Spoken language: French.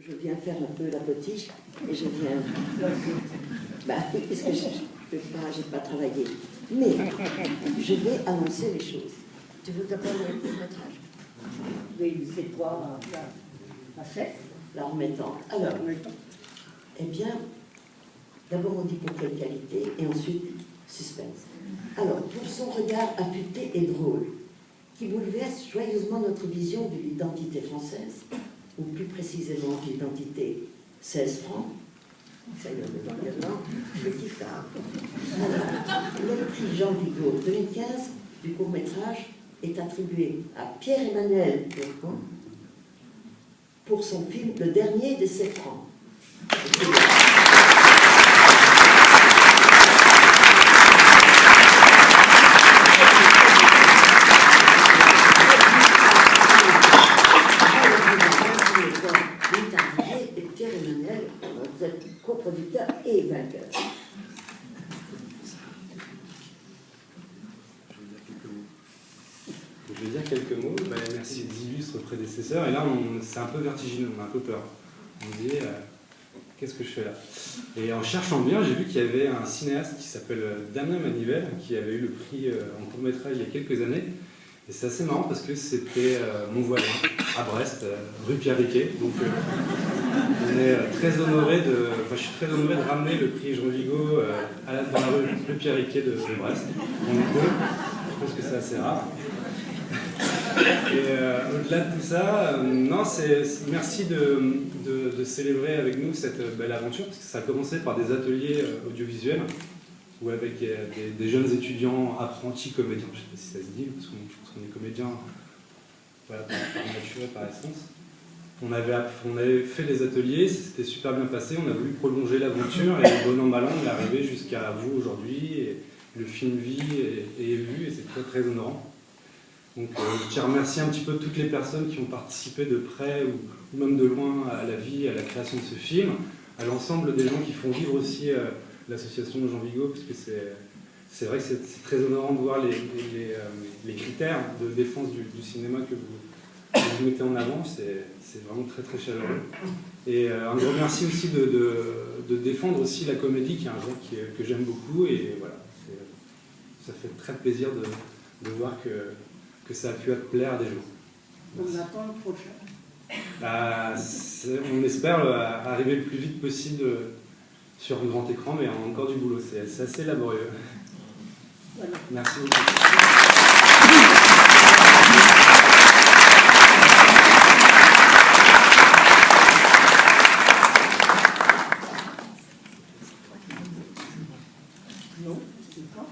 je viens faire un peu la potiche et je viens... Bah oui, parce que je n'ai pas travaillé. Mais je vais annoncer les choses. Tu veux d'abord le court-métrage? Oui, c'est quoi la chef? La remettant. Alors, eh bien, d'abord on dit pour quelle qualité et ensuite suspense. Alors, pour son regard affûté et drôle, qui bouleverse joyeusement notre vision de l'identité française, ou plus précisément de l'identité 16 francs, ça y est, on est dans le gagnant, je kiffe tard. Alors, le prix Jean Vigo 2015 du court-métrage est attribué à Pierre-Emmanuel Turcon pour son film Le Dernier des 7 francs. Et Pierre-Emmanuel, coproducteur et vainqueur. Je vais dire quelques mots. Merci des illustres prédécesseurs. Et là, c'est un peu vertigineux, on a un peu peur. On se dit, qu'est-ce que je fais là? Et en cherchant bien, j'ai vu qu'il y avait un cinéaste qui s'appelle Damien Manivelle, qui avait eu le prix en court-métrage il y a quelques années. Et c'est assez marrant parce que c'était mon voisin, à Brest, rue Pierre-Riquet. Donc, on est très honoré je suis très honoré de ramener le prix Jean Vigo dans la rue Pierre-Riquet de Brest. On est deux. Je pense que c'est assez rare. Et au-delà de tout ça, merci de célébrer avec nous cette belle aventure, parce que ça a commencé par des ateliers audiovisuels, ou avec des jeunes étudiants apprentis comédiens, je ne sais pas si ça se dit, parce que je pense qu'on est comédiens voilà, par nature et par essence. On avait fait des ateliers, c'était super bien passé, on a voulu prolonger l'aventure, et bon an mal an, on est arrivé jusqu'à vous aujourd'hui, et le film vit et est vu, et c'est très très honorant. Donc je tiens à remercier un petit peu toutes les personnes qui ont participé de près ou même de loin à la vie, à la création de ce film, à l'ensemble des gens qui font vivre aussi l'association Jean Vigo, parce que c'est vrai que c'est très honorant de voir les critères de défense du cinéma que vous mettez en avant, c'est vraiment très très chaleureux. Et un gros merci aussi de défendre aussi la comédie, qui est un genre que j'aime beaucoup, et voilà, ça fait très plaisir de voir que ça a pu plaire à des gens. On attend le prochain. On espère arriver le plus vite possible sur un grand écran, mais on a encore du boulot, c'est assez laborieux. Voilà. Merci beaucoup. Non, c'est pas.